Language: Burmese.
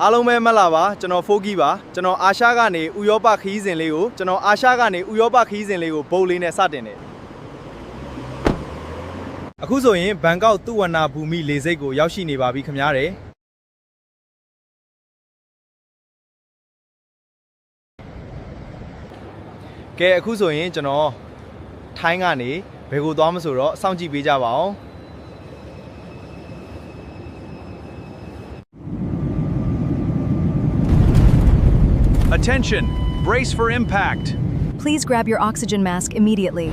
အားလုံးပဲမလာပါကျွန်တော်ဖိုးကြီးပါကျွန်တော်အာရှကနေဥရောပခရီးစဉ်လေးကိုကျွန်တော်အာရှကနေဥရောပခရီးစဉ်လေးကိုဘုတ်လေးနဲ့စတင်တယ်အခုဆိုရင်ဘန်ကောက်သုဝဏ္ဏဘူမိလေဆိပ်ကိုရောက်ရှိနေပါပြီခင်ဗျားတယ်ကဲအခုဆိုရင်ကျွန်တော်ထိုင်းကနေဘယ်ကိုသွားမဆိုတော့စောင့်ကြည့်ပေးကြပါအောင်Attention! Brace for impact! Please grab your oxygen mask immediately.